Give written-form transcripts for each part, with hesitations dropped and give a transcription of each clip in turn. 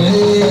Hey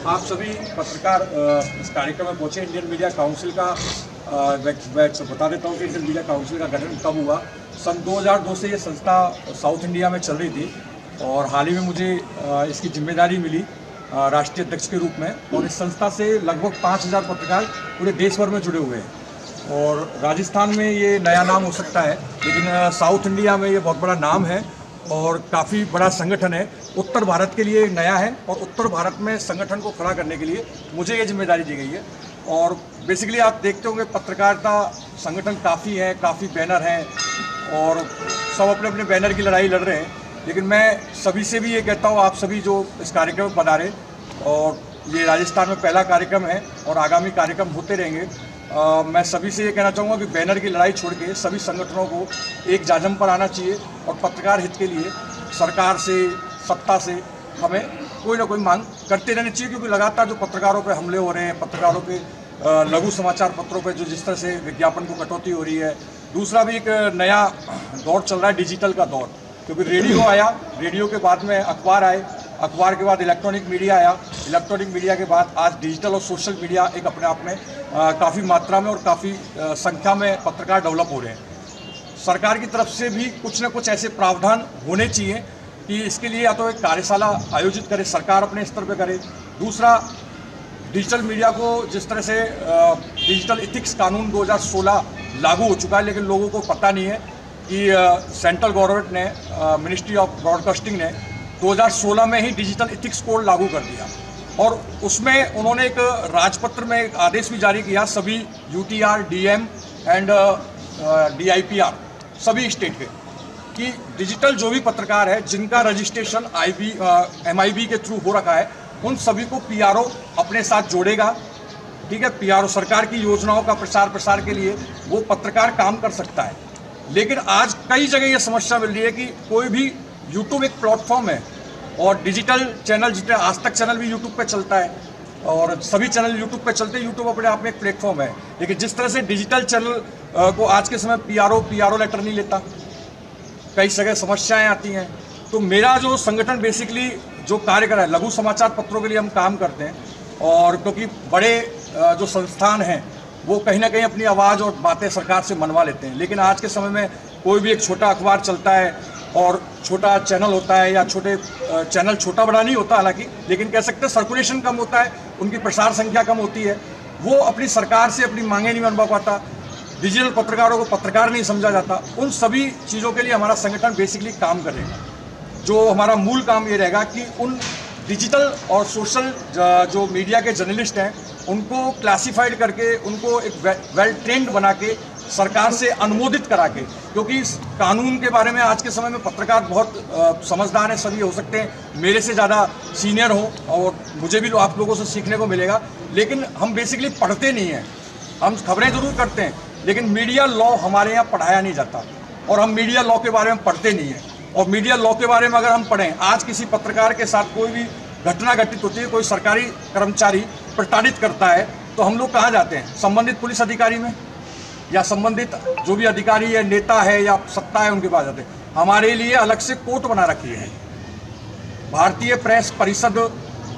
आप सभी पत्रकार इस कार्यक्रम में पहुंचे। इंडियन मीडिया काउंसिल का बता देता हूं कि इंडियन मीडिया काउंसिल का गठन कब हुआ। सन 2002 से ये संस्था साउथ इंडिया में चल रही थी और हाल ही में मुझे इसकी जिम्मेदारी मिली राष्ट्रीय अध्यक्ष के रूप में। और इस संस्था से लगभग 5000 पत्रकार पूरे देश भर में जुड़े हुए हैं। और राजस्थान में ये नया नाम हो सकता है, लेकिन साउथ इंडिया में ये बहुत बड़ा नाम है और काफ़ी बड़ा संगठन है। उत्तर भारत के लिए नया है और उत्तर भारत में संगठन को खड़ा करने के लिए मुझे ये जिम्मेदारी दी गई है। और बेसिकली आप देखते होंगे पत्रकारिता संगठन काफ़ी है, काफ़ी बैनर हैं और सब अपने अपने बैनर की लड़ाई लड़ रहे हैं। लेकिन मैं सभी से भी ये कहता हूँ, आप सभी जो इस कार्यक्रम में पधारे, और ये राजस्थान में पहला कार्यक्रम है और आगामी कार्यक्रम होते रहेंगे। मैं सभी से ये कहना चाहूँगा कि बैनर की लड़ाई छोड़ के सभी संगठनों को एक जाजम पर आना चाहिए और पत्रकार हित के लिए सरकार से, सत्ता से हमें कोई ना कोई मांग करते रहनी चाहिए। क्योंकि लगातार जो पत्रकारों पे हमले हो रहे हैं, पत्रकारों पे लघु समाचार पत्रों पे जो जिस तरह से विज्ञापन को कटौती हो रही है। दूसरा भी एक नया दौर चल रहा है, डिजिटल का दौर। क्योंकि रेडियो आया, रेडियो के बाद में अखबार आए, अखबार के बाद इलेक्ट्रॉनिक मीडिया आया, इलेक्ट्रॉनिक मीडिया के बाद आज डिजिटल और सोशल मीडिया एक अपने आप में काफ़ी मात्रा में और काफ़ी संख्या में पत्रकार डेवलप हो रहे हैं। सरकार की तरफ से भी कुछ न कुछ ऐसे प्रावधान होने चाहिए कि इसके लिए या तो एक कार्यशाला आयोजित करे, सरकार अपने स्तर पर करे। दूसरा, डिजिटल मीडिया को जिस तरह से डिजिटल एथिक्स कानून 2016 लागू हो चुका है, लेकिन लोगों को पता नहीं है कि सेंट्रल गवर्नमेंट ने, मिनिस्ट्री ऑफ ब्रॉडकास्टिंग ने 2016 में ही डिजिटल एथिक्स कोड लागू कर दिया। और उसमें उन्होंने एक राजपत्र में एक आदेश भी जारी किया सभी UTR, DM एंड DIPR सभी स्टेट के, कि डिजिटल जो भी पत्रकार है जिनका रजिस्ट्रेशन MIB के थ्रू हो रखा है, उन सभी को PRO अपने साथ जोड़ेगा। ठीक है, PRO सरकार की योजनाओं का प्रसार के लिए वो पत्रकार काम कर सकता है। लेकिन आज कई जगह ये समस्या मिल रही है कि कोई भी YouTube एक प्लेटफॉर्म है और डिजिटल चैनल जितने आज तक चैनल भी यूट्यूब पे चलता है और सभी चैनल यूट्यूब पे चलते हैं। यूट्यूब अपने आप में एक प्लेटफॉर्म है, लेकिन जिस तरह से डिजिटल चैनल को आज के समय पीआरओ लेटर नहीं लेता, कई जगह समस्याएं आती हैं। तो मेरा जो संगठन बेसिकली जो कार्य कर रहा है, लघु समाचार पत्रों के लिए हम काम करते हैं, और क्योंकि बड़े जो संस्थान हैं वो कहीं ना कहीं अपनी आवाज़ और बातें सरकार से मनवा लेते हैं, लेकिन आज के समय में कोई भी एक छोटा अखबार चलता है और छोटा चैनल होता है, या छोटे चैनल छोटा बड़ा नहीं होता हालांकि, लेकिन कह सकते हैं सर्कुलेशन कम होता है, उनकी प्रसार संख्या कम होती है, वो अपनी सरकार से अपनी मांगें नहीं मनवा पाता, डिजिटल पत्रकारों को पत्रकार नहीं समझा जाता। उन सभी चीज़ों के लिए हमारा संगठन बेसिकली काम करेगा। जो हमारा मूल काम ये रहेगा कि उन डिजिटल और सोशल जो मीडिया के जर्नलिस्ट हैं उनको क्लासिफाइड करके, उनको एक वेल ट्रेंड बना के सरकार से अनुमोदित करा के, क्योंकि इस कानून के बारे में आज के समय में पत्रकार बहुत समझदार हैं, सभी हो सकते हैं मेरे से ज़्यादा सीनियर हो और मुझे भी आप लोगों से सीखने को मिलेगा, लेकिन हम बेसिकली पढ़ते नहीं हैं। हम खबरें ज़रूर करते हैं, लेकिन मीडिया लॉ हमारे यहाँ पढ़ाया नहीं जाता और हम मीडिया लॉ के बारे में पढ़ते नहीं हैं। और मीडिया लॉ के बारे में अगर हम पढ़ें, आज किसी पत्रकार के साथ कोई भी घटना घटित होती है, कोई सरकारी कर्मचारी प्रताड़ित करता है, तो हम लोग कहाँ जाते हैं? संबंधित पुलिस अधिकारी में, या संबंधित जो भी अधिकारी है, नेता है या सत्ता है, उनके पास जाते हैं। हमारे लिए अलग से कोर्ट बना रखी है। भारतीय प्रेस परिषद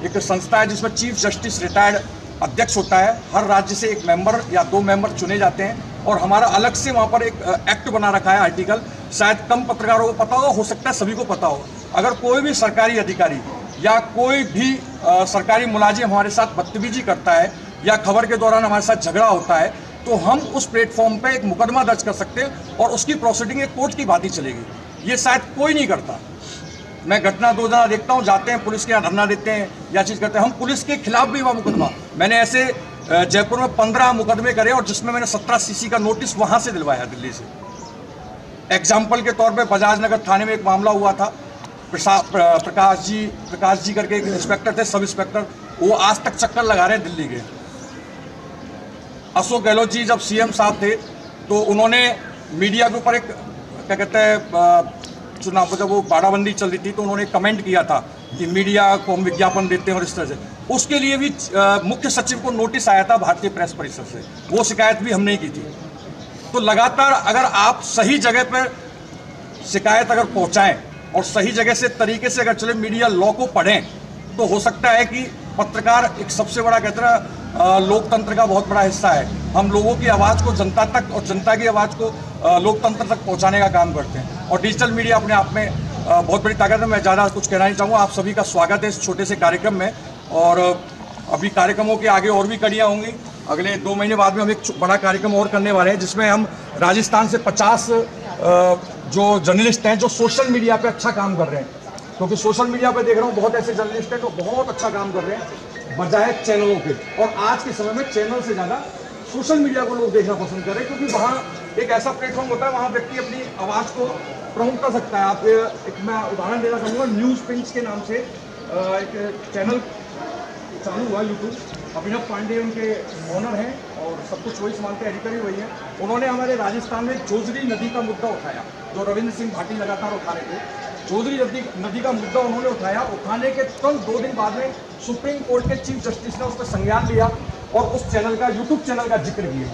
एक संस्था है जिसमें चीफ जस्टिस रिटायर्ड अध्यक्ष होता है। हर राज्य से एक मेंबर या 2 मेंबर चुने जाते हैं और हमारा अलग से वहाँ पर एक एक्ट बना रखा है, आर्टिकल। शायद कम पत्रकारों को पता हो सकता है सभी को पता हो। अगर कोई भी सरकारी अधिकारी या कोई भी सरकारी मुलाजिम हमारे साथ बदतमीजी करता है या खबर के दौरान हमारे साथ झगड़ा होता है, तो हम उस प्लेटफॉर्म पे एक मुकदमा दर्ज कर सकते हैं और उसकी प्रोसीडिंग एक कोर्ट की भांति चलेगी। ये शायद कोई नहीं करता। मैं घटना 2 जना देखता हूँ, जाते हैं पुलिस के यहाँ धरना देते हैं या चीज़ करते हैं। हम पुलिस के खिलाफ भी हुआ मुकदमा, मैंने ऐसे जयपुर में 15 मुकदमे करे और जिसमें मैंने 17 सीसी का नोटिस वहाँ से दिलवाया, दिल्ली से। एग्जाम्पल के तौर पे बजाज नगर थाने में एक मामला हुआ था। प्रकाश जी करके एक इंस्पेक्टर थे, सब इंस्पेक्टर, वो आज तक चक्कर लगा रहे हैं दिल्ली के। अशोक गहलोत जी जब सीएम साहब थे तो उन्होंने मीडिया के ऊपर एक क्या कहते हैं, चुनाव जब वो बाड़ाबंदी चल रही थी तो उन्होंने कमेंट किया था कि मीडिया को हम विज्ञापन देते हैं और इस तरह से। उसके लिए भी मुख्य सचिव को नोटिस आया था भारतीय प्रेस परिषद से, वो शिकायत भी हमने की थी। तो लगातार अगर आप सही जगह पर शिकायत अगर पहुंचाएं और सही जगह से तरीके से अगर चले, मीडिया लॉ को पढ़ें, तो हो सकता है कि पत्रकार एक सबसे बड़ा कहते हैं लोकतंत्र का बहुत बड़ा हिस्सा है। हम लोगों की आवाज़ को जनता तक और जनता की आवाज़ को लोकतंत्र तक पहुंचाने का काम करते हैं। और डिजिटल मीडिया अपने आप में बहुत बड़ी ताकत है। मैं ज़्यादा कुछ कहना नहीं चाहूँगा। आप सभी का स्वागत है इस छोटे से कार्यक्रम में, और अभी कार्यक्रमों के आगे और भी कड़ियाँ होंगी। अगले 2 महीने बाद में हम एक बड़ा कार्यक्रम और करने वाले हैं, जिसमें हम राजस्थान से 50 जो जर्नलिस्ट हैं जो सोशल मीडिया पे अच्छा काम कर रहे हैं, क्योंकि सोशल मीडिया पे देख रहा हूँ बहुत ऐसे जर्नलिस्ट हैं जो बहुत अच्छा काम कर रहे हैं बजाय चैनलों के। और आज के समय में चैनल से ज़्यादा सोशल मीडिया को लोग देखना पसंद कर रहे हैं, क्योंकि वहाँ एक ऐसा प्लेटफॉर्म होता है, वहाँ व्यक्ति अपनी आवाज़ को प्रमोट कर सकता है। आप एक मैं उदाहरण देना चाहूँगा, न्यूज़ पिंच के नाम से एक चैनल चालू हुआ यूट्यूब। अभिनव पांडे उनके ऑनर हैं और सब कुछ वही संभालते, एडिटर ही वही है। उन्होंने हमारे राजस्थान में जोजरी नदी का मुद्दा उठाया, जो रविंद्र सिंह भाटी लगातार उठा रहे थे। जोजरी नदी का मुद्दा उन्होंने उठाया। उठाने के तुरंत 2 दिन बाद में सुप्रीम कोर्ट के चीफ जस्टिस ने उस पर संज्ञान लिया और उस चैनल का, यूट्यूब चैनल का जिक्र किया।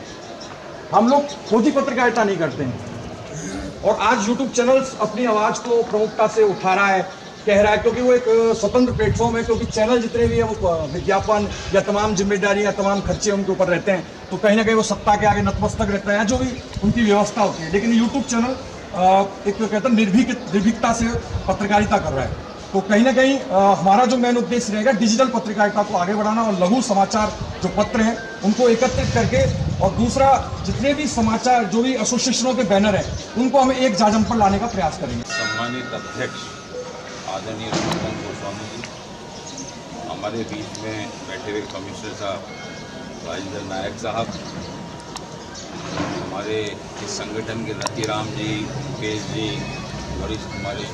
हम लोग खोजी पत्रकारिता नहीं करते हैं, और आज यूट्यूब चैनल्स अपनी आवाज़ को प्रमुखता से उठा रहा है, कह रहा है, क्योंकि वो एक स्वतंत्र प्लेटफॉर्म है। क्योंकि चैनल जितने भी है वो विज्ञापन या तमाम जिम्मेदारी या तमाम खर्चे उनके ऊपर रहते हैं, तो कहीं ना कहीं वो सत्ता के आगे नतमस्तक रहता है, जो भी उनकी व्यवस्था होती है। लेकिन यूट्यूब चैनल एक कहते हैं निर्भीकता से पत्रकारिता कर रहा है। तो कहीं ना कहीं हमारा जो मेन उद्देश्य रहेगा डिजिटल पत्रकारिता को आगे बढ़ाना और लघु समाचार जो पत्र हैं उनको एकत्रित करके, और दूसरा जितने भी समाचार जो भी एसोसिएशनों के बैनर हैं उनको हम एक जाजम पर लाने का प्रयास करेंगे। सम्मानित अध्यक्ष आदरणीय रघुनाथ गोस्वामी जी, हमारे बीच में बैठे हुए कमिश्नर साहब राजेंद्र नायक साहब, हमारे इस संगठन के रतिराम जी, मुकेश जी, वरिष्ठ हमारे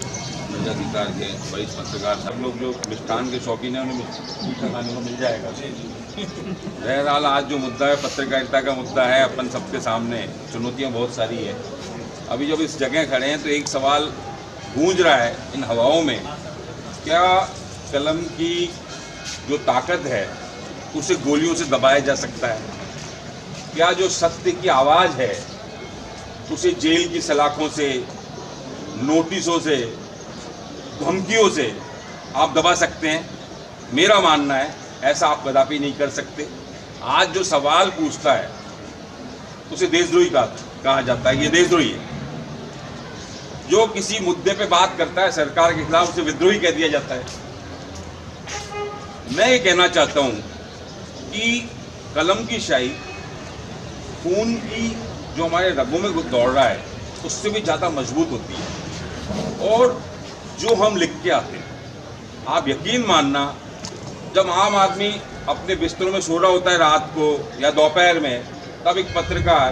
अधिकार के वरिष्ठ पत्रकार, सब लोग जो मिष्ठान के शौकीन हैं उन्हें मीठा खाने को मिल जाएगा। बहरहाल आज जो मुद्दा है पत्रकारिता का मुद्दा है, अपन सबके सामने चुनौतियां बहुत सारी है। अभी जब इस जगह खड़े हैं तो एक सवाल गूंज रहा है इन हवाओं में क्या कलम की जो ताकत है उसे गोलियों से दबाया जा सकता है? क्या जो सत्य की आवाज़ है उसे जेल की सलाखों से, नोटिसों से, धमकियों से आप दबा सकते हैं? मेरा मानना है ऐसा आप कदापि नहीं कर सकते। आज जो सवाल पूछता है उसे देशद्रोही कहा जाता है। ये देशद्रोही है। जो किसी मुद्दे पे बात करता है सरकार के खिलाफ, उसे विद्रोही कह दिया जाता है। मैं ये कहना चाहता हूँ कि कलम की शाही खून की जो हमारे रगों में दौड़ रहा है उससे भी ज़्यादा मजबूत होती है। और जो हम लिख के आते हैं, आप यकीन मानना, जब आम आदमी अपने बिस्तरों में सो रहा होता है रात को या दोपहर में, तब एक पत्रकार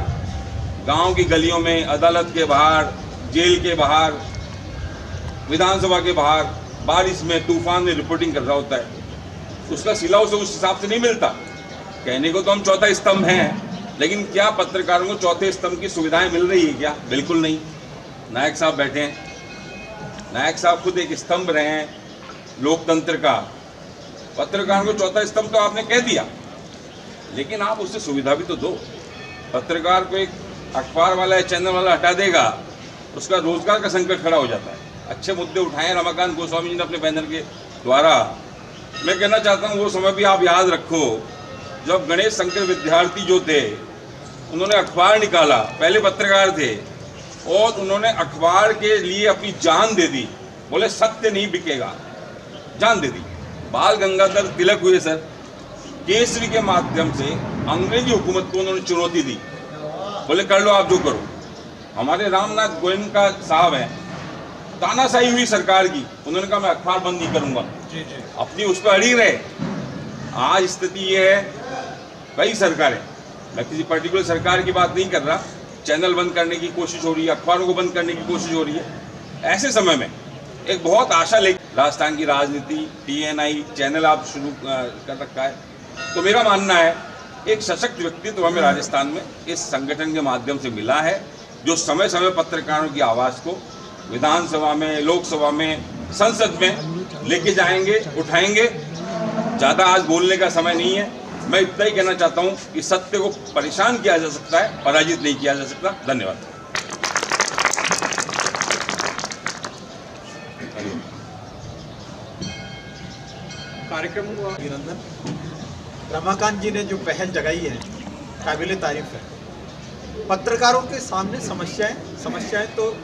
गांव की गलियों में, अदालत के बाहर, जेल के बाहर, विधानसभा के बाहर, बारिश में, तूफान में रिपोर्टिंग कर रहा होता है। उसका सिला उसे उस हिसाब से नहीं मिलता। कहने को तो हम चौथा स्तंभ हैं, लेकिन क्या पत्रकारों को चौथे स्तंभ की सुविधाएं मिल रही है क्या? बिल्कुल नहीं। नायक साहब बैठे हैं, नायक साहब खुद एक स्तंभ रहे हैं लोकतंत्र का। पत्रकारों को चौथा स्तंभ तो आपने कह दिया, लेकिन आप उससे सुविधा भी तो दो। पत्रकार को एक अखबार वाला या चैनल वाला हटा देगा, उसका रोजगार का संकट खड़ा हो जाता है। अच्छे मुद्दे उठाए रमाकांत गोस्वामी जी ने अपने बैनर के द्वारा। मैं कहना चाहता हूँ वो समय भी आप याद रखो जब गणेश शंकर विद्यार्थी जो थे, उन्होंने अखबार निकाला, पहले पत्रकार थे, और उन्होंने अखबार के लिए अपनी जान दे दी। बोले सत्य नहीं बिकेगा, जान दे दी। बाल गंगाधर तिलक हुए सर, केसरी के माध्यम से अंग्रेजी हुकूमत को उन्होंने चुनौती दी। बोले कर लो आप जो करो। हमारे रामनाथ गोयनका साहब हैं, तानाशाही हुई सरकार की, उन्होंने कहा मैं अखबार बंद नहीं करूंगा। अपनी उस पर अड़ी रहे। आज स्थिति ये है, कई सरकारें, मैं किसी पर्टिकुलर सरकार की बात नहीं कर रहा, चैनल बंद करने की कोशिश हो रही है, अखबारों को बंद करने की कोशिश हो रही है। ऐसे समय में एक बहुत आशा ले राजस्थान की राजनीति, TNI चैनल आप शुरू कर रखा है, तो मेरा मानना है एक सशक्त व्यक्तित्व हमें राजस्थान में इस संगठन के माध्यम से मिला है, जो समय समय पत्रकारों की आवाज़ को विधानसभा में, लोकसभा में, संसद में लेके जाएंगे, उठाएंगे। ज़्यादा आज बोलने का समय नहीं है। मैं इतना ही कहना चाहता हूँ कि सत्य को परेशान किया जा सकता है, पराजित नहीं किया जा सकता। धन्यवाद। कार्यक्रम हुआ। अभिनंदन। रमाकांत जी ने जो पहल जगाई है काबिल तारीफ है। पत्रकारों के सामने समस्याएं तो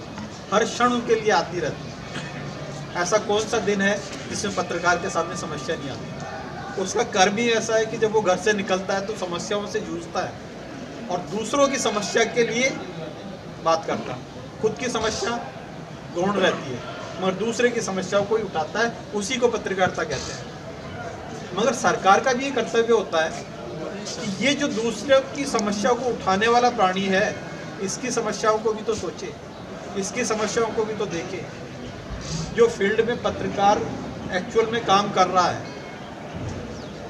हर क्षण उनके लिए आती रहती है। ऐसा कौन सा दिन है जिसमें पत्रकार के सामने समस्या नहीं आती? उसका कर्म ही ऐसा है कि जब वो घर से निकलता है तो समस्याओं से जूझता है और दूसरों की समस्या के लिए बात करता है। खुद की समस्या गौण रहती है, मगर दूसरे की समस्याओं को ही उठाता है, उसी को पत्रकारिता कहते हैं। मगर सरकार का भी ये कर्तव्य होता है कि ये जो दूसरे की समस्याओं को उठाने वाला प्राणी है, इसकी समस्याओं को भी तो सोचे, इसकी समस्याओं को भी तो देखे। जो फील्ड में पत्रकार एक्चुअल में काम कर रहा है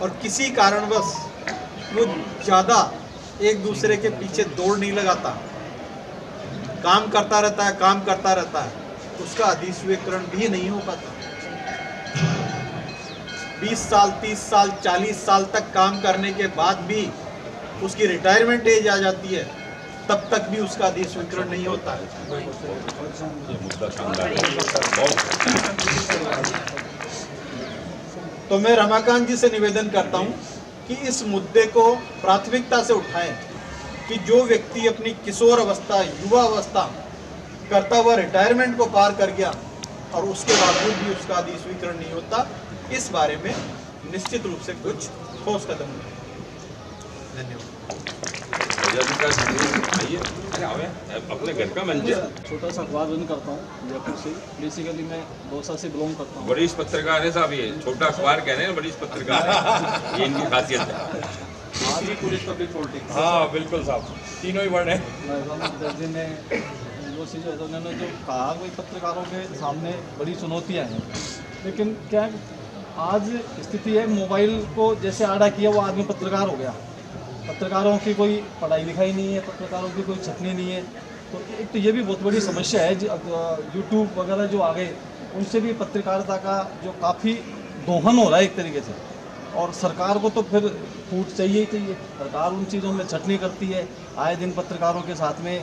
और किसी कारणवश वो ज़्यादा एक दूसरे के पीछे दौड़ नहीं लगाता, काम करता रहता है, उसका अधिस्वीकरण भी नहीं हो पाता। 20 साल, 30 साल, 40 साल तक काम करने के बाद भी उसकी रिटायरमेंट एज आ जाती है, तब तक भी उसका अधिस्वीकरण नहीं होता है। तो मैं रमाकांत जी से निवेदन करता हूं कि इस मुद्दे को प्राथमिकता से उठाएं कि जो व्यक्ति अपनी किशोर अवस्था, युवा अवस्था करता हुआ रिटायरमेंट को पार कर गया और उसके बावजूद भी उसका अधिस्वीकरण नहीं होता, इस बारे में निश्चित रूप से कुछ ठोस कदम उठाएं। धन्यवाद। अपने घर का मंदिर। छोटा सा अखबार रन करता हूँ जयपुर से। बेसिकली मैं दौसा से बिलोंग करता हूँ। वरिष्ठ पत्रकार है साहब, ये छोटा अखबार कह रहे हैं, वरिष्ठ पत्रकार है, ये इनकी खासियत है। आज ही पुलिस पब्लिक पॉलिटिक्स। हाँ बिल्कुल साहब, तीनों ही वर्ड हैं। दर्जी ने जो चीज़ है, उन्होंने जो कहा वही पत्रकारों के सामने बड़ी चुनौतियाँ हैं, लेकिन क्या आज स्थिति है, मोबाइल को जैसे आड़ा किया वो आदमी पत्रकार हो गया। पत्रकारों की कोई पढ़ाई लिखाई नहीं है, पत्रकारों की कोई छटनी नहीं है, तो एक तो ये भी बहुत बड़ी समस्या है। यूट्यूब वगैरह जो आ गए, उनसे भी पत्रकारिता का जो काफ़ी दोहन हो रहा है एक तरीके से। और सरकार को तो फिर फूट चाहिए ही चाहिए। सरकार उन चीज़ों में छटनी करती है। आए दिन पत्रकारों के साथ में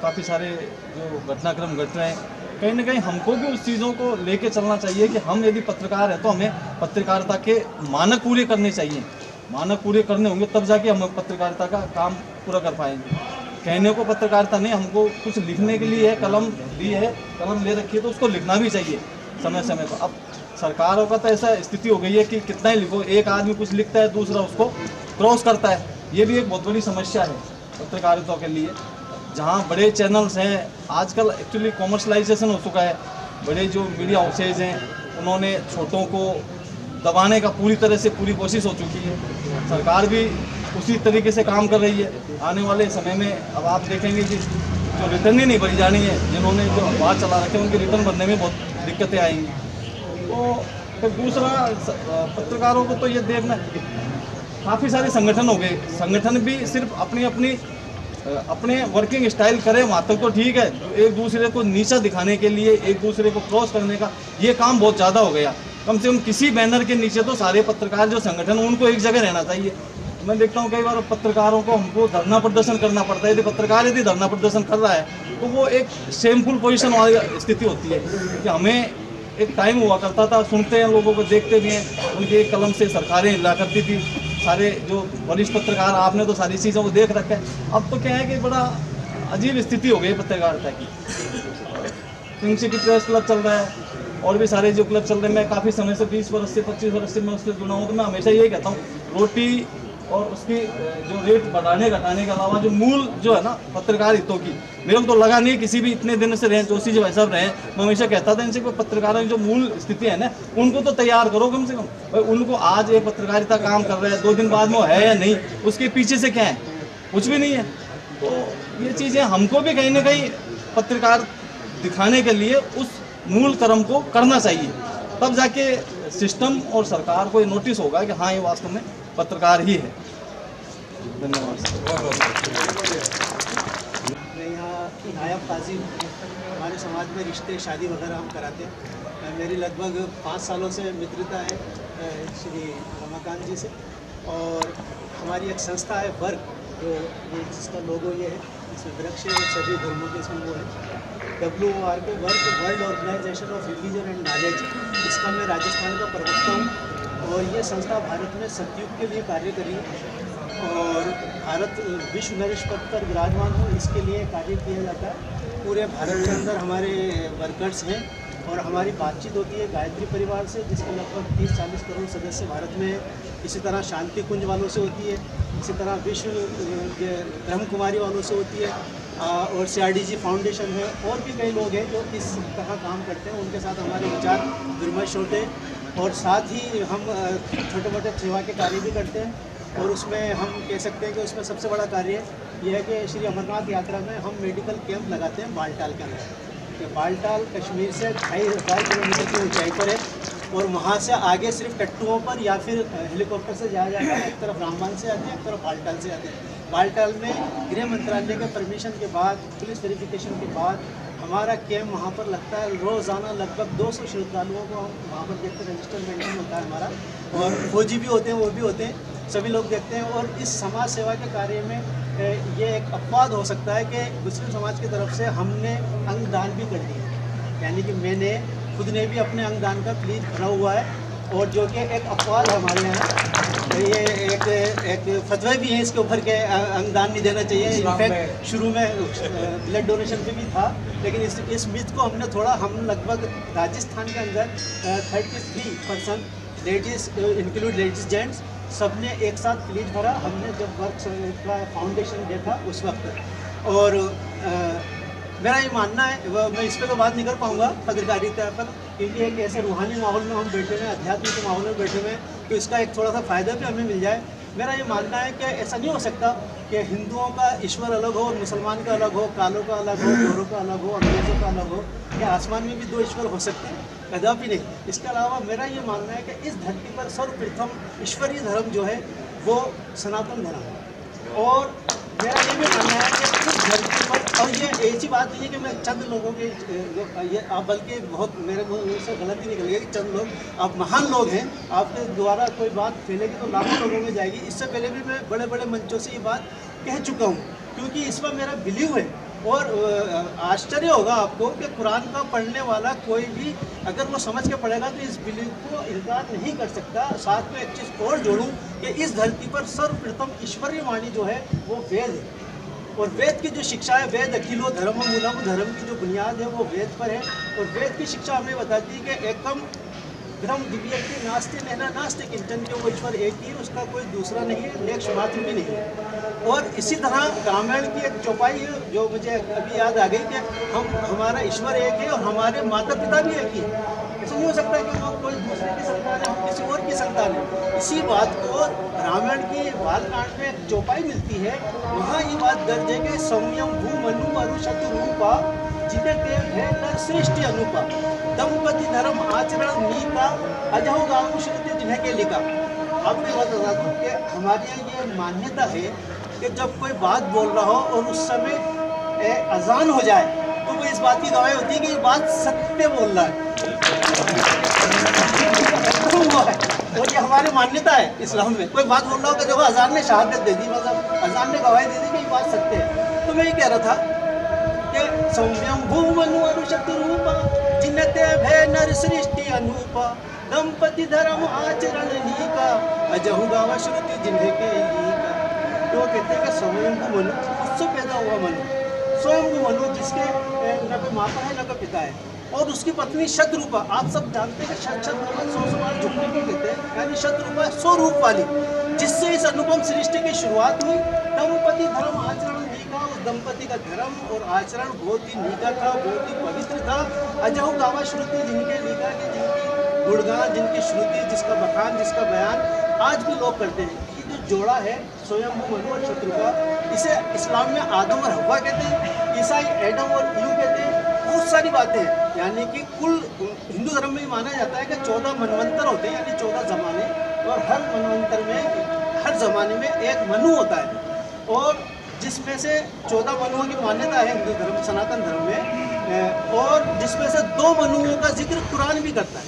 काफ़ी सारे जो घटनाक्रम घट रहे हैं। कहीं ना कहीं हमको भी उस चीज़ों को लेके चलना चाहिए कि हम यदि पत्रकार हैं तो हमें पत्रकारिता के मानक पूरे करने चाहिए। मानक पूरे करने होंगे तब जाके हम पत्रकारिता का काम पूरा कर पाएंगे। कहने को पत्रकारिता नहीं, हमको कुछ लिखने के लिए है, कलम ली है, कलम ले रखी है तो उसको लिखना भी चाहिए समय समय पर। अब सरकारों का तो ऐसा स्थिति हो गई है कि कितना ही लिखो, एक आदमी कुछ लिखता है दूसरा उसको क्रॉस करता है। ये भी एक बहुत बड़ी समस्या है पत्रकारिता के लिए। जहाँ बड़े चैनल्स हैं, आजकल एक्चुअली कॉमर्शलाइजेशन हो चुका है। बड़े जो मीडिया हाउसेज हैं उन्होंने छोटों को दबाने का पूरी तरह से पूरी कोशिश हो चुकी है। सरकार भी उसी तरीके से काम कर रही है। आने वाले समय में अब आप देखेंगे कि जो रिटर्न ही नहीं भरी जानी है, जिन्होंने जो अखबार चला रखे हैं उनके रिटर्न भरने में बहुत दिक्कतें आएंगी। तो फिर दूसरा पत्रकारों को तो ये देखना, काफ़ी सारे संगठन हो गए। संगठन भी सिर्फ अपने वर्किंग स्टाइल करें वहाँ तक तो ठीक है। एक दूसरे को नीचा दिखाने के लिए, एक दूसरे को क्रॉस करने का ये काम बहुत ज़्यादा हो गया। कम से कम किसी बैनर के नीचे तो सारे पत्रकार जो संगठन उनको एक जगह रहना चाहिए। मैं देखता हूँ कई बार पत्रकारों को हमको धरना प्रदर्शन करना पड़ता है। यदि पत्रकार धरना प्रदर्शन कर रहा है तो वो एक शेमफुल पोजीशन वाली स्थिति होती है कि हमें एक टाइम हुआ करता था, सुनते हैं, लोगों को देखते भी हैं, उनके एक कलम से सरकारें हिला करती थी। सारे जो वरिष्ठ पत्रकार, आपने तो सारी चीज़ों को देख रखा है। अब तो क्या है कि बड़ा अजीब स्थिति हो गई पत्रकारिता की। किंग सिटी प्रेस क्लब चल रहा है और भी सारे जो क्लब चल रहे हैं। मैं काफ़ी समय से 20 वर्ष से 25 वर्ष से मैं उससे जुड़ा हूँ। तो मैं हमेशा यही कहता हूँ, रोटी और उसकी जो रेट बढ़ाने घटाने के अलावा जो मूल जो है ना पत्रकार हितों की, मेरे को तो लगा नहीं किसी भी इतने दिन से रहे जोशी जो भाई साहब रहे। मैं हमेशा कहता था इनसे कोई पत्रकारों की जो मूल स्थिति है ना उनको तो तैयार करो कम से कम। भाई उनको आज एक पत्रकारिता काम कर रहा है, 2 दिन बाद में है या नहीं, उसके पीछे से क्या है, कुछ भी नहीं है। तो ये चीज़ें हमको भी कहीं ना कहीं पत्रकार दिखाने के लिए उस मूल कर्म को करना चाहिए, तब जाके सिस्टम और सरकार को ये नोटिस होगा कि हाँ ये वास्तव में पत्रकार ही है। धन्यवाद। मैं यहाँ नायब काजी हूँ। हमारे समाज में रिश्ते शादी वगैरह हम कराते हैं। मेरी लगभग 5 सालों से मित्रता है श्री रमाकांत जी से। और हमारी एक संस्था है वर्क, जो ये जिसका लोगो ये है, इसमें वृक्ष है, सभी धर्मों के इसमें वो है WORK, work world organisation of religion and knowledge. इसका मैं राजस्थान का प्रवक्ता हूँ। और ये संस्था भारत में सतयुग के लिए कार्य कर रही है और भारत विश्व नरेश पद पर विराजमान हो इसके लिए कार्य किया जाता है। पूरे भारत के अंदर हमारे वर्कर्स हैं और हमारी बातचीत होती है गायत्री परिवार से, जिसके लगभग 30-40 करोड़ सदस्य भारत में हैं। इसी तरह शांति कुंज वालों से होती है, इसी तरह विश्व ब्रह्म कुमारी वालों से होती है, और CRDG फाउंडेशन है। और भी कई लोग हैं जो इस तरह काम करते हैं, उनके साथ हमारे विचार विमर्श होते हैं। और साथ ही हम छोटे मोटे सेवा के कार्य भी करते हैं। और उसमें हम कह सकते हैं कि उसमें सबसे बड़ा कार्य यह है कि श्री अमरनाथ यात्रा में हम मेडिकल कैंप लगाते हैं बालटाल के अंदर। कि बालटाल कश्मीर से 2500 किलोमीटर की ऊंचाई पर है और वहाँ से आगे सिर्फ टट्टुओं पर या फिर हेलीकॉप्टर से जाया जाता है। एक तरफ रामबान से आते हैं, एक तरफ बालटाल से आते हैं। बालटाल में गृह मंत्रालय के परमिशन के बाद, पुलिस वेरिफिकेशन के बाद हमारा कैंप वहाँ पर लगता है। रोज़ाना लगभग 200 श्रद्धालुओं को हम वहाँ पर देखते हैं। रजिस्टर मेंटेन होता है हमारा, और फौजी भी होते हैं, वो भी होते हैं, सभी लोग देखते हैं। और इस समाज सेवा के कार्य में ये एक अपवाद हो सकता है कि मुस्लिम समाज की तरफ से हमने अंगदान भी कर दिया, यानी कि मैंने खुद ने भी अपने अंगदान का प्लीज भरा हुआ है। और जो कि एक अपवाद है हमारे यहाँ, ये एक फतवा भी है इसके ऊपर के अंगदान नहीं देना चाहिए। इनफैक्ट शुरू में ब्लड डोनेशन पे भी था, लेकिन इस मिथ को हमने थोड़ा, हम लगभग राजस्थान के अंदर 33% लेडीज़ इंक्लूड लेडीज जेंट्स सब ने एक साथ प्लीज भरा। हमने जब वर्क का फाउंडेशन देखा उस वक्त। और मेरा ये मानना है, मैं इस पर तो बात नहीं कर पाऊँगा पत्रकारिता पर, क्योंकि एक ऐसे रूहानी माहौल में हम बैठे हुए हैं, आध्यात्मिक माहौल में बैठे हुए हैं, तो इसका एक थोड़ा सा फ़ायदा भी हमें मिल जाए। मेरा ये मानना है कि ऐसा नहीं हो सकता कि हिंदुओं का ईश्वर अलग हो और मुसलमान का अलग हो, कालों का अलग हो, गोरों का अलग हो, अंग्रेज़ों का अलग हो। या आसमान में भी 2 ईश्वर हो सकते हैं? कदापि नहीं। इसके अलावा मेरा ये मानना है कि इस धरती पर सर्वप्रथम ईश्वरीय धर्म जो है वो सनातन धर्म है। और मेरा ये भी मानना है कि धरती पर, और ये ऐसी बात नहीं है कि मैं चंद लोगों के ये आप, बल्कि बहुत मेरे मुंह से गलत ही निकल गया कि चंद लोग, आप महान लोग हैं, आपके द्वारा कोई बात फैलेगी तो लाखों लोगों में जाएगी। इससे पहले भी मैं बड़े बड़े मंचों से ये बात कह चुका हूँ, क्योंकि इस पर मेरा बिलीव है। और आश्चर्य होगा आपको कि कुरान का पढ़ने वाला कोई भी अगर वो समझ के पढ़ेगा तो इस बिलीव को इनकार नहीं कर सकता। साथ में एक चीज़ और जोड़ूं कि इस धरती पर सर्वप्रथम ईश्वरीय वाणी जो है वो वेद है, और वेद की जो शिक्षा है, वेद अखिलो धर्म मूलम, धर्म की जो बुनियाद है वो वेद पर है। और वेद की शिक्षा हमें बताती है कि एकम ब्रह्म दिव्यक्ति नास्ति नैना नास्ति किंचन, के वो ईश्वर एक ही है, उसका कोई दूसरा नहीं है, लेख मात्र भी नहीं है। और इसी तरह रामायण की एक चौपाई है जो मुझे अभी याद आ गई कि हमारा ईश्वर एक है और हमारे माता पिता भी एक ही है। ऐसा नहीं हो सकता कि वो कोई दूसरे की संतान है, हम किसी और की संतान है। इसी बात को रामायण की बालकांड में एक चौपाई मिलती है, वहाँ ये बात दर्ज है कि सौम्यम भू मनु अरुषतु रूपा जिन्हें है नर श्रेष्ठ अनुपा, दंपति धर्म आचरण नीका अजहु गाँव श्रुति जिन्हें के लिखा। अब मैं बता दूँ कि हमारे यहाँ ये मान्यता है कि जब कोई बात बोल रहा हो और उस समय अजान हो जाए तो वो इस बात की गवाही होती है कि ये बात सत्य बोल रहा है। और ये हमारी मान्यता है इस्लाम में। कोई बात बोल रहा हो कि देखो अजान ने शहादत दे दी, मतलब अजान ने गवाही दे दी कि ये बात सत्य है। तो मैं ये कह रहा था कि सौम्यम भूमनु अरुषतु रूपा जिनते भय नर सृष्टि अनूपा, दंपति धर्म आचरण नीका अजहु गावा श्रुति जिन्हें के लीका। तो वो कहते हैं कि स्वयंभू मनु, उससे पैदा हुआ मनु, स्वयंभू मनु जिसके न कोई माता है न कोई पिता है, और उसकी पत्नी शतरूपा। आप सब जानते हैं कि शतरूपा 100 सवाल झुकने को कहते हैं, यानी शतरूपा 100 रूप वाली, जिससे इस अनुपम सृष्टि की शुरुआत हुई। दंपति धर्म आचरण नीका, उस दंपति का धर्म और आचरण बहुत ही नीका था, बहुत ही पवित्र था। अजहु गावा श्रुति जिनके नीका के, जिनकी गुणगान, जिनकी श्रुति, जिसका बखान, जिसका बयान आज भी लोग करते हैं। ये जो जोड़ा है स्वयंभू मनु और शत्रुघ्न, इसे इस्लाम में आदम और हव्वा कहते हैं, ईसाई एडम और ईव कहते हैं। बहुत सारी बातें हैं, यानी कि कुल हिंदू धर्म में माना जाता है कि 14 मनवंतर होते हैं, यानी 14 ज़माने, और हर मनवंतर में, हर ज़माने में एक मनु होता है, और जिसमें से 14 मनुओं की मान्यता है हिंदू धर्म, सनातन धर्म में, और जिसमें से 2 मनुओं का जिक्र कुरान भी करता है।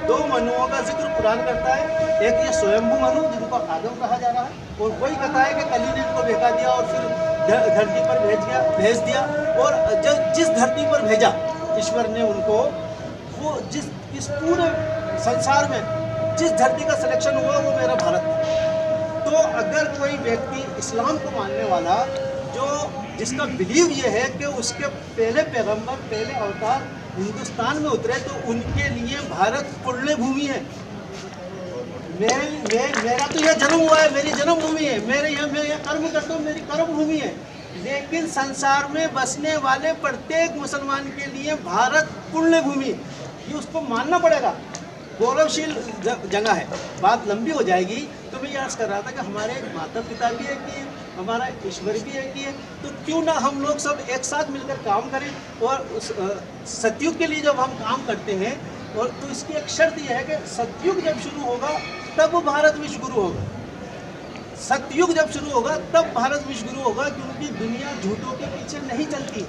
2 मनुओं का जिक्र कुरान करता है। एक ये स्वयंभू मनु जिनको आदम कहा जा रहा है, और वही कथा है कि कली ने इनको भेजा दिया और फिर धरती पर भेज दिया, और जब जिस धरती पर भेजा ईश्वर ने उनको, वो इस पूरे संसार में जिस धरती का सिलेक्शन हुआ वो मेरा भारत था। तो अगर कोई व्यक्ति इस्लाम को मानने वाला, जो जिसका बिलीव ये है कि उसके पहले पैगंबर, पहले अवतार हिंदुस्तान में उतरे, तो उनके लिए भारत पुण्य भूमि है। मेरा तो यह जन्म हुआ है, मेरी जन्मभूमि है, मैं यह कर्म करता हूँ, मेरी कर्म भूमि है। लेकिन संसार में बसने वाले प्रत्येक मुसलमान के लिए भारत पुण्य भूमि, ये उसको मानना पड़ेगा। गौरवशील जगह है। बात लंबी हो जाएगी, तो मैं ये अर्ज कर रहा था कि हमारे माता पिता भी एक ही है, हमारा ईश्वर भी एक ही है, तो क्यों ना हम लोग सब एक साथ मिलकर काम करें। और सतयुग के लिए जब हम काम करते हैं, और तो इसकी एक शर्त यह है कि सतयुग जब शुरू होगा तब भारत विश्व गुरु होगा। सतयुग जब शुरू होगा तब भारत विश्व गुरु होगा, क्योंकि दुनिया झूठों के पीछे नहीं चलती,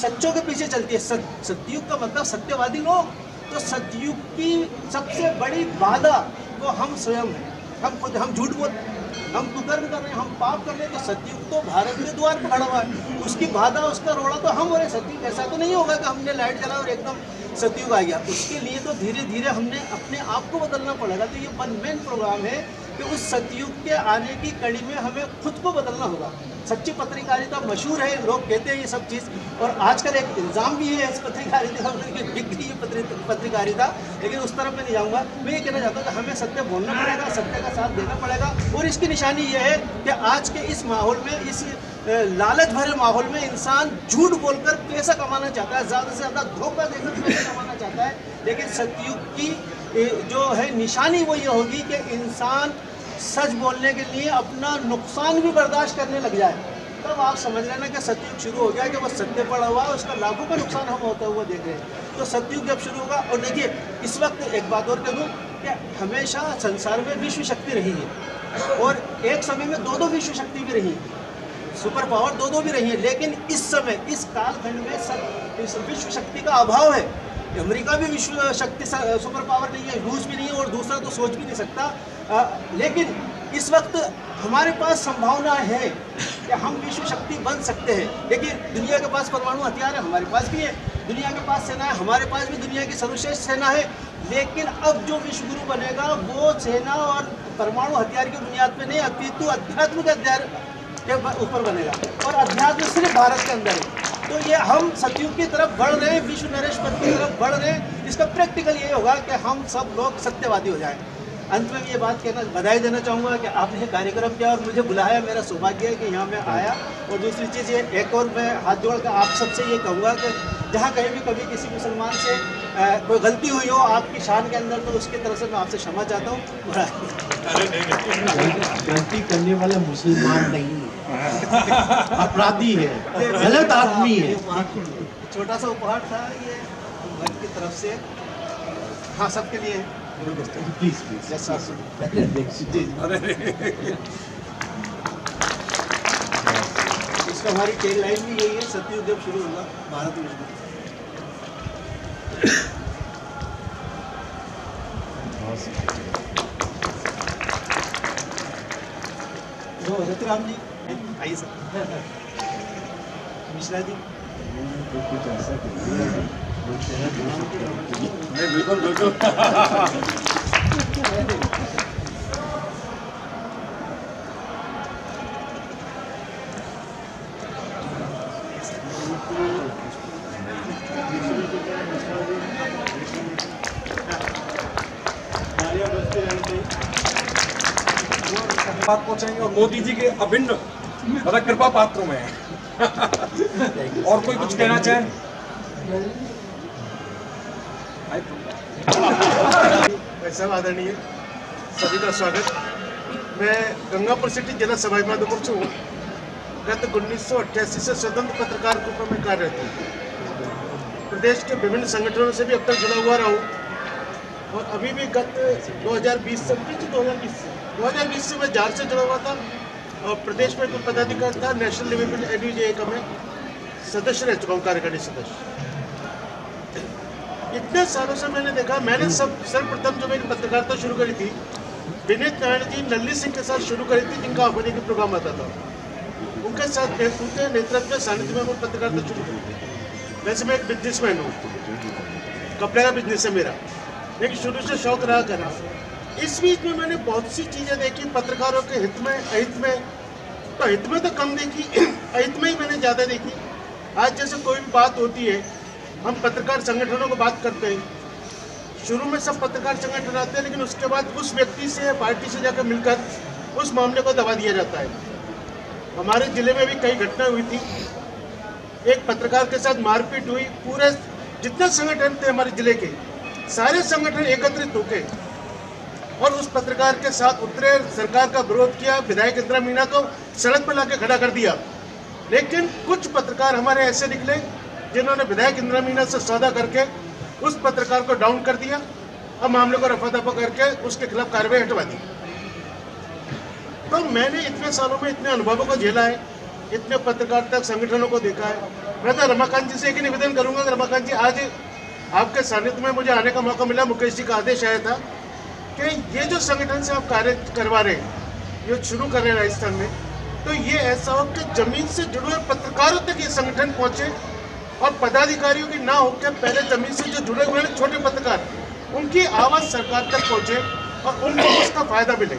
सच्चों के पीछे चलती है। सतयुग का मतलब सत्यवादी लोग। तो सतयुग की सबसे बड़ी बाधा वो हम स्वयं हैं, हम खुद, हम झूठ बोल, हम कुकर्म कर रहे हैं, हम पाप कर रहे हैं। तो सतयुग तो भारत के द्वार पर खड़ा हुआ है, उसकी बाधा, उसका रोड़ा तो हम हो रहे। सतयुग ऐसा तो नहीं होगा कि हमने लाइट जला और एकदम सतयुग आ गया। उसके लिए तो धीरे धीरे हमने अपने आप को बदलना पड़ेगा। तो ये वन मैन प्रोग्राम है कि उस सतयुग के आने की कड़ी में हमें खुद को बदलना होगा। सच्ची पत्रकारिता मशहूर है, लोग कहते हैं ये सब चीज़, और आजकल एक इल्ज़ाम भी है इस पत्रकारिता में, बिक गई है पत्रकारिता, लेकिन उस तरफ मैं नहीं जाऊँगा। मैं ये कहना चाहता हूँ कि हमें सत्य बोलना पड़ेगा, सत्य का साथ देना पड़ेगा। और इसकी निशानी ये है कि आज के इस माहौल में, इस लालच भरे माहौल में इंसान झूठ बोलकर पैसा कमाना चाहता है, ज़्यादा से ज़्यादा धोखा देकर पैसा कमाना चाहता है। लेकिन सतयुग की जो है निशानी वो ये होगी कि इंसान सच बोलने के लिए अपना नुकसान भी बर्दाश्त करने लग जाए। तब आप समझ लेना कि सतयुग शुरू हो गया, कि वो सत्य पड़ा हुआ है, उसका लाखों का नुकसान हम होता हुआ देख रहे हैं। तो सतयुग जब शुरू होगा, और देखिए इस वक्त एक बात और कह दूँ कि हमेशा संसार में विश्व शक्ति रही है, और एक समय में 2-2 विश्व शक्ति भी रही है। सुपर पावर दो भी रही है, लेकिन इस समय इस कालखंड में इस विश्व शक्ति का अभाव है। अमेरिका भी विश्व शक्ति सुपर पावर नहीं है, रूस भी नहीं है, और दूसरा तो सोच भी नहीं सकता। लेकिन इस वक्त हमारे पास संभावना है कि हम विश्व शक्ति बन सकते हैं। लेकिन दुनिया के पास परमाणु हथियार है, हमारे पास भी है। दुनिया के पास सेना है, हमारे पास भी दुनिया की सर्वश्रेष्ठ सेना है। लेकिन अब जो विश्व गुरु बनेगा वो सेना और परमाणु हथियार की बुनियाद पे नहीं, अपितु आध्यात्मिक हथियार के ऊपर बनेगा, और अध्यात्म सिर्फ भारत के अंदर है। तो ये हम सतयुग की तरफ बढ़ रहे हैं, विश्व नरेश पद की तरफ बढ़ रहे हैं। इसका प्रैक्टिकल ये होगा कि हम सब लोग सत्यवादी हो जाएं। अंत में ये बात कहना, बधाई देना चाहूँगा कि आपने ये कार्यक्रम किया और मुझे बुलाया, मेरा सौभाग्य है कि यहाँ मैं आया। और दूसरी चीज़ ये, एक और मैं हाथ जोड़कर आप सबसे ये कहूँगा कि जहाँ कहीं भी कभी किसी मुसलमान से कोई गलती हुई हो आपकी शान के अंदर, तो उसकी तरफ से मैं आपसे क्षमा चाहता हूँ। गलती करने वाला मुसलमान नहीं है, अपराधी है, गलत आदमी है। छोटा सा उपहार था ये घर की तरफ से, हाँ सबके लिए। प्लीज इसका हमारी टेल लाइन भी यही है, सतयुग जब शुरू होगा भारत विश्व। रतिराम जी आइए सर। मिश्रा जी कुछ ऐसा नहीं, बिल्कुल बिल्कुल। बात पहुंचाएंगे और मोदी जी के अभिन्न मतलब कृपा पात्रों में है। और कोई कुछ कहना चाहे? सब आदरणीय सभी का स्वागत। मैं गंगापुर सिटी जिला सभा माधोपुर से हूँ। गत 1988 से स्वतंत्र पत्रकार के रूप में कार्यरत हूँ। प्रदेश के विभिन्न संगठनों से भी अब तक जुड़ा हुआ रहा हूँ, और अभी भी गत 2020 से मैं जार से जुड़ा हुआ था, और प्रदेश में कुछ पदाधिकारी था। नेशनल लेवल एडीजे का मैं सदस्य रह चुका हूँ, कार्यकारिणी सदस्य। इतने सालों से मैंने देखा, मैंने सर्वप्रथम जो मेरी पत्रकारिता शुरू करी थी विनीत नारायण जी नल्ली सिंह के साथ शुरू करी थी, जिनका आह्वानी का प्रोग्राम आता था। उनके साथ उनके नेतृत्व में सानिध्य में मैं पत्रकारिता शुरू करी थी। वैसे मैं एक बिजनेसमैन हूँ, कपड़े का बिजनेस है मेरा, लेकिन शुरू से शौक रहा करा। इस बीच में मैंने बहुत सी चीज़ें देखी पत्रकारों के हित में अहित में। तो हित में तो कम देखी, अहित में ही मैंने ज़्यादा देखी। आज जैसे कोई भी बात होती है, हम पत्रकार संगठनों को बात करते हैं, शुरू में सब पत्रकार संगठन आते हैं, लेकिन उसके बाद उस व्यक्ति से पार्टी से जाकर मिलकर उस मामले को दबा दिया जाता है। हमारे ज़िले में भी कई घटनाएं हुई थी। एक पत्रकार के साथ मारपीट हुई, पूरे जितने संगठन थे हमारे ज़िले के सारे संगठन एकत्रित होकर और उस पत्रकार के साथ उतरे, सरकार का विरोध किया, विधायक इंदिरा मीना को सड़क पर लाके खड़ा कर दिया। लेकिन कुछ पत्रकार हमारे ऐसे निकले जिन्होंने विधायक इंदिरा मीना से सौदा करके उस पत्रकार को डाउन कर दिया और मामले को रफा दफा करके उसके खिलाफ कार्रवाई हटवा दी। तो मैंने इतने सालों में इतने अनुभवों को झेला है, इतने पत्रकारिता संगठनों को देखा है। मैं तो रमाकांत जी से एक निवेदन करूंगा, रमाकांत जी आज आपके सानिध्य में मुझे आने का मौका मिला, मुकेश जी का आदेश आया था कि ये जो संगठन से आप कार्य करवा रहे हैं, ये शुरू कर रहे हैं राजस्थान में, तो ये ऐसा हो कि जमीन से जुड़े हुए पत्रकारों तक ये संगठन पहुंचे और पदाधिकारियों की ना होकर पहले जमीन से जो जुड़े हुए हैं छोटे पत्रकार, उनकी आवाज़ सरकार तक पहुंचे और उनको उसका फायदा मिले।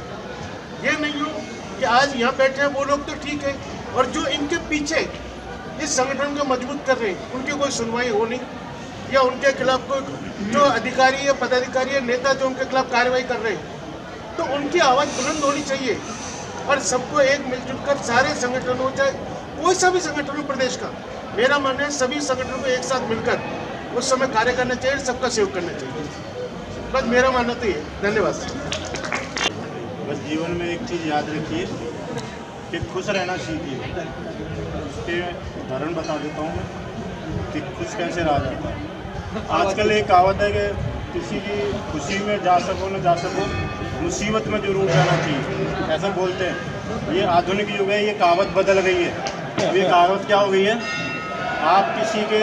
ये नहीं हो कि आज यहाँ बैठे हैं वो लोग तो ठीक है, और जो इनके पीछे इस संगठन को मजबूत कर रहे हैं उनकी कोई सुनवाई हो नहीं, या उनके खिलाफ कोई जो अधिकारी या पदाधिकारी या नेता जो उनके खिलाफ कार्रवाई कर रहे हैं, तो उनकी आवाज़ बुलंद होनी चाहिए। और सबको एक मिलजुल कर सारे संगठनों, चाहे कोई सा भी संगठन हो प्रदेश का, मेरा मानना है सभी संगठनों को एक साथ मिलकर उस समय कार्य करना चाहिए, सबका सहयोग करना चाहिए। बस मेरा मानना तो ये। धन्यवाद। बस जीवन में एक चीज़ याद रखिए कि खुश रहना सीखिए। उसके उदाहरण बता देता हूँ कि खुश कैसे रहा जाता है। आजकल एक कहावत है कि किसी की खुशी में जा सको न जा सको, मुसीबत में जरूर जाना चाहिए, ऐसा बोलते हैं। ये आधुनिक युग है, ये कहावत बदल गई है। ये कहावत क्या हो गई है, आप किसी के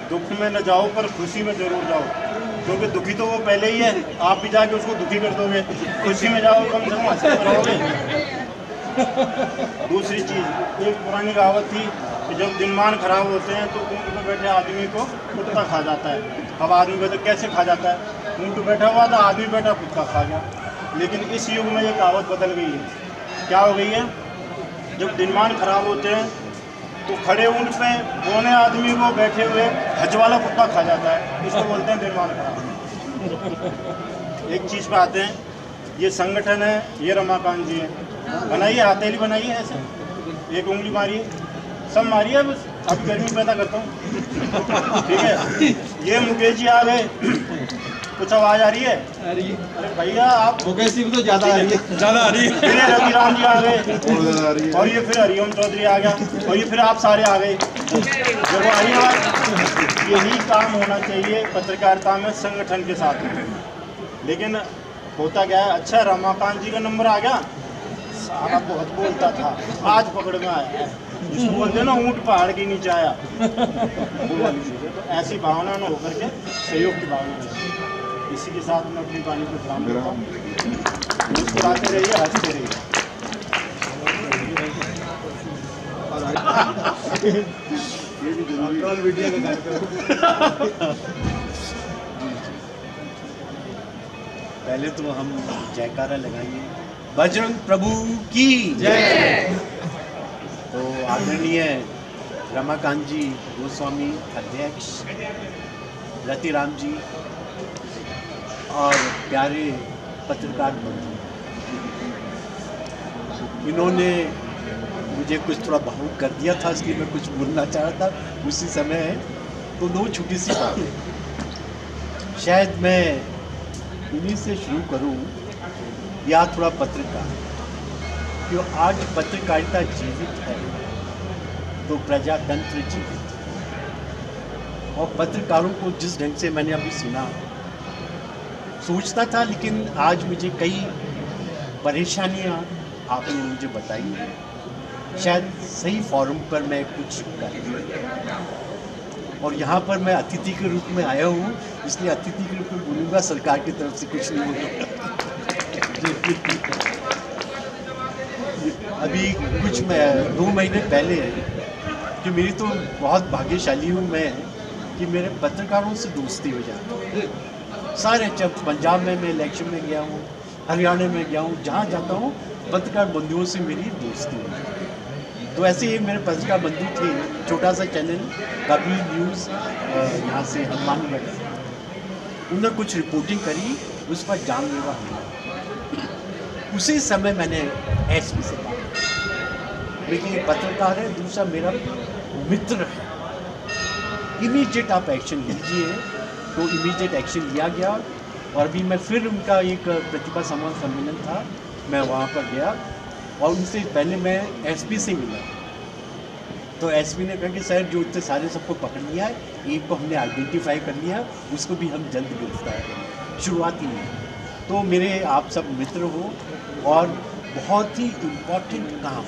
दुख में न जाओ पर खुशी में जरूर जाओ, क्योंकि दुखी तो वो पहले ही है, आप भी जाके उसको दुखी कर दोगे। खुशी में जाओ, कम से कम हंसते रहोगे। दूसरी चीज़, एक पुरानी कहावत थी कि जब दिनमान खराब होते हैं तो ऊँट पर बैठे आदमी को कुत्ता खा जाता है। अब आदमी बैठे कैसे खा जाता है, ऊँट बैठा हुआ था, आदमी बैठा, कुत्ता खा गया। लेकिन इस युग में ये कहावत बदल गई है। क्या हो गई है, जब दिनमान खराब होते हैं तो खड़े ऊँट पे बोने आदमी को बैठे हुए हज वाला कुत्ता खा जाता है। इसको बोलते हैं दिनमान खराब। एक चीज़ पे आते हैं, ये संगठन है, ये रमाकांत जी है। बनाइए, हथेली बनाइए, ऐसे एक उंगली मारिए, सब मारिए। बस अब गर्मी पैदा करता हूँ, ठीक है। ये मुकेश जी आ गए, कुछ आवाज आ रही है? अरे भैया आप मुकेश जी तो ज़्यादा आ रही है, ज़्यादा आ रही है। फिर रवि राम जी आ गए, और ये फिर हरिओम चौधरी आ गया, और ये फिर आप सारे आ गए। देखो आइए, यही काम होना चाहिए पत्रकारिता में, संगठन के साथ में। लेकिन होता क्या है, अच्छा रमाकांत जी का नंबर आ गया, सारा बहुत बोलता था, आज पकड़ में आया है। जिसको बोलते हैं ना, ऊँट पहाड़ के नीचे आया, वो वाली चीज़ है। तो ऐसी भावना न होकर के सहयोग की भावना है। इसी के साथ मैं अपनी वाणी को विराम देता हूँ। मुस्कुराते रहिए, हंसते रहिए। पहले तो हम जयकारा लगाएंगे, बजरंग प्रभु की जय। तो आदरणीय रमाकांत जी गोस्वामी अध्यक्ष, रतिराम जी और प्यारे पत्रकार बंधु, इन्होंने मुझे कुछ थोड़ा भावुक कर दिया था, इसलिए मैं कुछ बोलना चाह रहा था उसी समय। तो दो छोटी सी बातें, शायद मैं इन्हीं से शुरू करूं, या थोड़ा पत्रकार, क्यों आज पत्रकारिता जीवित है तो प्रजातंत्र जीवित है। और पत्रकारों को जिस ढंग से मैंने अभी सुना, सोचता था, लेकिन आज मुझे कई परेशानियां आपने मुझे बताई, शायद सही फॉरम पर मैं कुछ कर, और यहाँ पर मैं अतिथि के रूप में आया हूँ, इसलिए अतिथि के रूप में बोलूँगा, सरकार की तरफ से कुछ नहीं होगा। अभी कुछ 2 महीने पहले, कि मेरी तो बहुत भाग्यशाली हूँ मैं कि मेरे पत्रकारों से दोस्ती हो जाती है सारे। जब पंजाब में मैं इलेक्शन में गया हूँ, हरियाणा में गया हूँ, जहाँ जाता हूँ पत्रकार बंधुओं से मेरी दोस्ती हो जाती है। तो ऐसे ही मेरे पत्रकार बंधु थे, छोटा सा चैनल कबीर न्यूज़, यहाँ से हनुमानगढ़, उन्होंने कुछ रिपोर्टिंग करी, उस पर जानलेवा हुआ। उसी समय मैंने एसपी से बात की, लेकिन पत्रकार है, दूसरा मेरा मित्र है, इमीडिएट आप एक्शन लीजिए। तो इमीडिएट एक्शन लिया गया, और अभी मैं फिर उनका एक प्रतिभा संवाद सम्मेलन था, मैं वहाँ पर गया, और उनसे पहले मैं एसपी से मिला। तो एसपी ने कहा कि सर, जो इतने सारे सबको पकड़ लिया है, एक को हमने आइडेंटिफाई कर लिया, उसको भी हम जल्द गिरफ्तार करेंगे, शुरुआती में। तो मेरे आप सब मित्र हो, और बहुत ही इम्पोर्टेंट काम,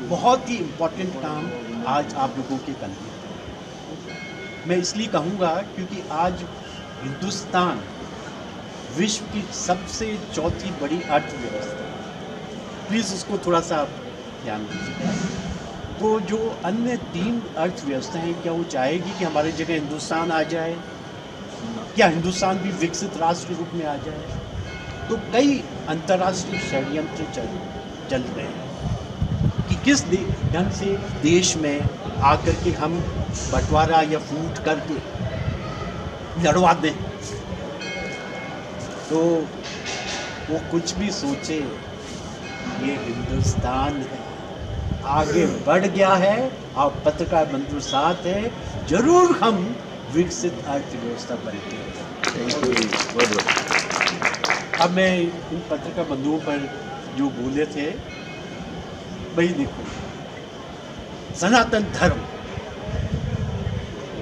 बहुत ही इम्पोर्टेंट काम आज आप लोगों के कंधे पर। मैं इसलिए कहूँगा क्योंकि आज हिंदुस्तान विश्व की सबसे चौथी बड़ी अर्थव्यवस्था, प्लीज़ उसको थोड़ा सा ध्यान दीजिए। तो जो अन्य 3 अर्थव्यवस्था हैं, क्या वो चाहेगी कि हमारी जगह हिंदुस्तान आ जाए? क्या हिंदुस्तान भी विकसित राष्ट्र के रूप में आ जाए? तो कई अंतर्राष्ट्रीय षड्यंत्र चल रहे हैं कि किस ढंग से देश में आकर के हम बंटवारा या फूट करके लड़वा दें। तो वो कुछ भी सोचे, ये हिंदुस्तान है, आगे बढ़ गया है, और पत्रकार बंधु साथ है, जरूर हम विकसित अर्थव्यवस्था बनते हैं। अब मैं इन पत्रकार बंधुओं पर जो बोले थे, भाई देखो, सनातन धर्म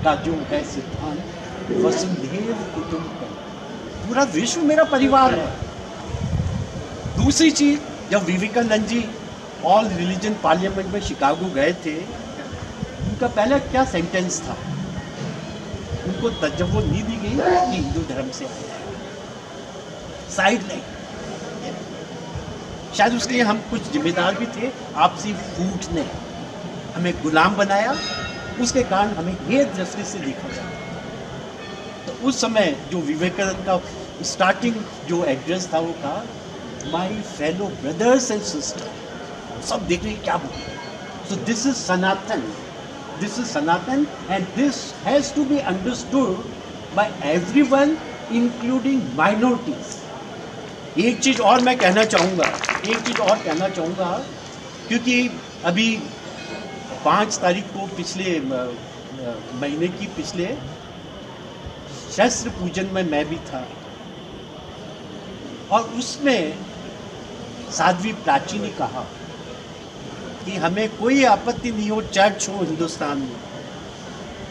का जो है सिद्धांत, वसुधैव कुटुंबकम, पूरा विश्व मेरा परिवार है। दूसरी चीज, जब Vivekananda ji all religion parliament में शिकागो गए थे, उनका पहला क्या सेंटेंस था? उनको तजव्वुर नहीं दी गई कि हिंदू धर्म से आया है, साइड नहीं। शायद उसके लिए हम कुछ जिम्मेदार भी थे। आपसी फूट ने हमें गुलाम बनाया, उसके कारण हमें ये दृष्टि से देखा जाता। तो उस समय जो विवेकानंद का स्टार्टिंग जो एड्रेस था वो कहा, my fellow brothers and sister, सब देख रहे हैं क्या बोल रहे हैं। So this is Sanatan, this is Sanatan and this has to be understood by everyone including minorities. एक चीज़ और मैं कहना चाहूँगा, क्योंकि अभी 5 तारीख को पिछले महीने की पिछले शस्त्र पूजन में मैं भी था, और उसमें साध्वी प्राची ने कहा कि हमें कोई आपत्ति नहीं हो चर्च हो हिंदुस्तान में,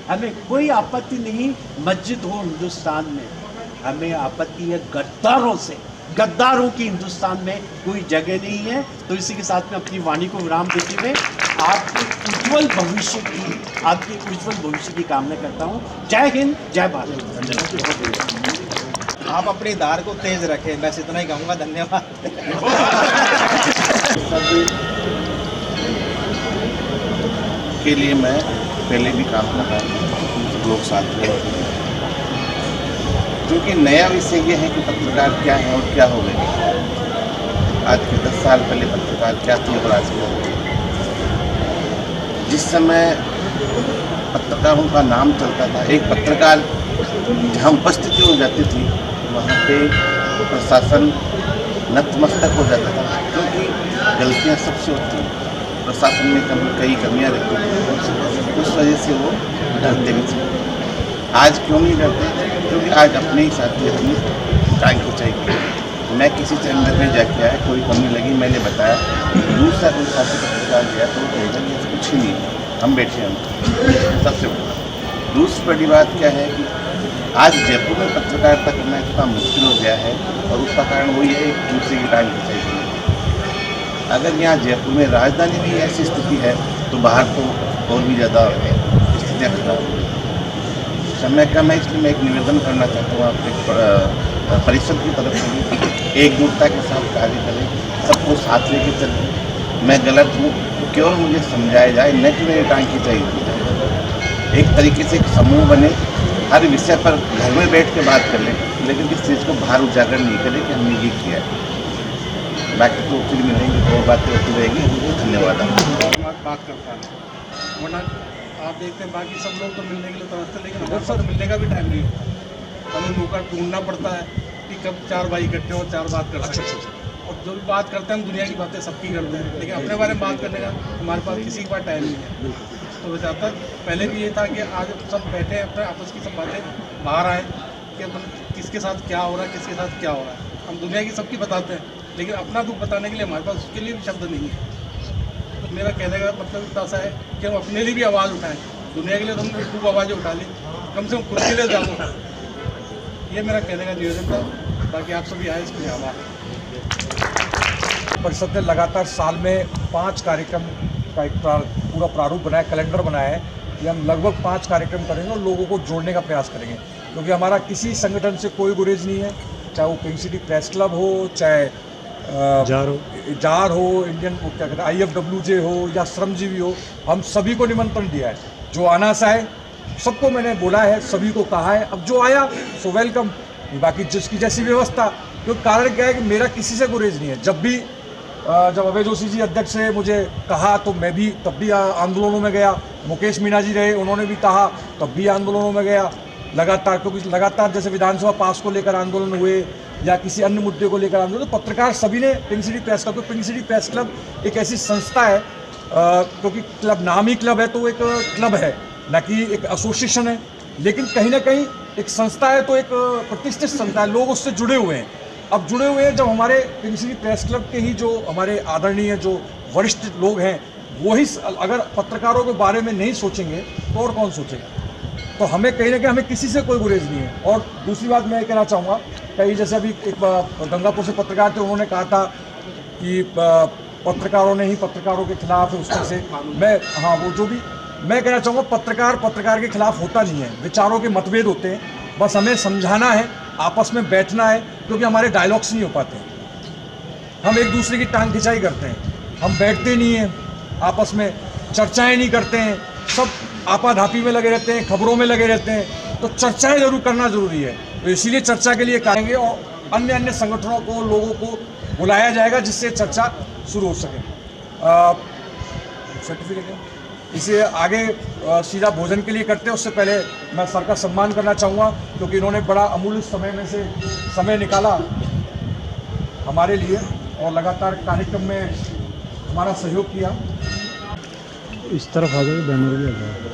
हमें कोई आपत्ति नहीं मस्जिद हो हिंदुस्तान में, हमें आपत्ति है गद्दारों से। गद्दारों की हिंदुस्तान में कोई जगह नहीं है। तो इसी के साथ में अपनी वाणी को विराम देते हुए आपके उज्जवल भविष्य की कामना करता हूँ। जय हिंद, जय भारत। आप अपनी धार को तेज रखें, बस इतना ही कहूँगा। धन्यवाद। के लिए मैं पहले भी काम कर रहा हूँ, लोग साथ में, क्योंकि नया विषय ये है कि पत्रकार क्या है और क्या हो गए। आज के 10 साल पहले पत्रकार क्या थी और आज क्या हो गए। जिस समय पत्रकारों का नाम चलता था, एक पत्रकार जहाँ उपस्थिति हो जाती थी वहाँ पे प्रशासन नतमस्तक हो जाता था, क्योंकि गलतियाँ सबसे होती हैं। प्रशासन में कई कमियाँ रहती थी, उस वजह से वो डरते भी थे। आज क्यों नहीं डरते? क्योंकि आज अपने ही साथी अपनी टाइम को चाहिए। मैं किसी चैनल में जाके आया, कोई कमी लगी मैंने बताया, दूसरा कोई साथी पत्रकार गया तो वो कहेगा कि ऐसा कुछ ही नहीं है, हम बैठे हैं। सबसे बड़ा दूसरी बड़ी बात क्या है कि आज जयपुर में पत्रकारिता करना इतना मुश्किल हो गया है, और उसका कारण वही है एक दूसरे की टाइम को चाहिए। अगर यहाँ जयपुर में राजधानी में ऐसी स्थिति है तो बाहर तो और भी ज़्यादा स्थितियाँ खराब है। समय कम है, इसलिए मैं एक निवेदन करना चाहता हूँ आपके परिषद की तरफ से, एकजुटता के साथ कार्य करें, सबको साथ लेके चलें। मैं गलत हूँ तो केवल मुझे समझाया जाए, न कि मेरी टांग खींचाई जाए। एक तरीके से एक समूह बने, हर विषय पर घर में बैठ के बात कर लें, लेकिन किस चीज़ को बाहर उजागर नहीं करें कि हमने ये किया है। बाकी तो फिर मिलेंगे, और बातें होती रहेगी। धन्यवाद। बात करता है, वरना आप देखते हैं बाकी सब लोग तो मिलने के लिए तरसते, लेकिन हमारे साथ मिलने का भी टाइम नहीं होता। हमें मौका ढूंढना पड़ता है कि कब 4 भाई इकट्ठे हो, 4 बात कर सकते हैं। और जो भी बात करते हैं हम दुनिया की बातें सबकी करते हैं, लेकिन अपने बारे में बात करने का हमारे पास किसी के पास टाइम नहीं है। तो मैं चाहता पहले भी ये था कि आज सब बैठे अपने आपस की सब बातें बाहर आए कि मतलब किसके साथ क्या हो रहा है, किसके साथ क्या हो रहा है। हम दुनिया की सबकी बताते हैं, लेकिन अपना दुख बताने के लिए हमारे पास उसके लिए भी शब्द नहीं है। तो मेरा कहने का मतलब इतना सा है कि हम अपने लिए भी आवाज़ उठाएं। दुनिया के लिए तो हमने खूब आवाज़ें उठा ली, कम से कम खुद के लिए ज़्यादा। ये मेरा कहने का निवेदन था। बाकी आप सभी आए, इसके लिए आभार। परिषद ने लगातार साल में 5 कार्यक्रम का एक पूरा प्रारूप बनाया, कैलेंडर बनाया है कि हम लगभग 5 कार्यक्रम करेंगे और लोगों को जोड़ने का प्रयास करेंगे, क्योंकि हमारा किसी संगठन से कोई गुरेज नहीं है, चाहे वो पिंक सिटी प्रेस क्लब हो, चाहे जार हो, इंडियन क्या कहते हैं IFWJ हो या श्रमजीवी हो, हम सभी को निमंत्रण दिया है। जो आना चाहे सबको मैंने बोला है, सभी को कहा है। अब जो आया सो वेलकम, बाकी जिसकी जैसी व्यवस्था। क्योंकि कारण क्या है कि मेरा किसी से गुरेज नहीं है। जब अभय जोशी जी अध्यक्ष से मुझे कहा तो मैं भी तब भी आंदोलनों में गया। मुकेश मीणा जी रहे, उन्होंने भी कहा तब भी आंदोलनों में गया लगातार। क्योंकि लगातार जैसे विधानसभा पास को लेकर आंदोलन हुए या किसी अन्य मुद्दे को लेकर आंदोलन, तो पत्रकार सभी ने pink city press club, pink city press club एक ऐसी संस्था है, क्योंकि क्लब नाम ही क्लब है तो एक क्लब है, न कि एक एसोसिएशन है। लेकिन कहीं ना कहीं एक संस्था है तो एक प्रतिष्ठित संस्था है, लोग उससे जुड़े हुए हैं। अब जुड़े हुए हैं जब हमारे पिंक सिटी प्रेस क्लब के ही जो हमारे आदरणीय जो वरिष्ठ लोग हैं वो ही अगर पत्रकारों के बारे में नहीं सोचेंगे तो और कौन सोचेगा। तो हमें कहीं ना कहीं हमें किसी से कोई गुरेज नहीं है। और दूसरी बात मैं कहना चाहूँगा, कहीं जैसे अभी एक गंगापुर से पत्रकार थे, उन्होंने कहा था कि पत्रकारों ने ही पत्रकारों के खिलाफ उस तरह से वो जो भी मैं कहना चाहूँगा, पत्रकार के खिलाफ होता नहीं है, विचारों के मतभेद होते हैं, बस हमें समझाना है, आपस में बैठना है, क्योंकि हमारे डायलॉग्स नहीं हो पाते हैं, हम एक दूसरे की टांग खिंचाई करते हैं, हम बैठते नहीं हैं, आपस में चर्चाएं नहीं करते हैं, सब आपाधापी में लगे रहते हैं, खबरों में लगे रहते हैं। तो चर्चाएं जरूर करना जरूरी है, तो इसीलिए चर्चा के लिए करेंगे और अन्य संगठनों को, लोगों को बुलाया जाएगा जिससे चर्चा शुरू हो सके। सर्टिफिकेट है, इसे आगे सीधा भोजन के लिए करते हैं। उससे पहले मैं सर का सम्मान करना चाहूँगा, क्योंकि इन्होंने बड़ा अमूल्य समय में से समय निकाला हमारे लिए और लगातार कार्यक्रम में हमारा सहयोग किया। इस तरफ आ जाए, बैनर भी आ जाए।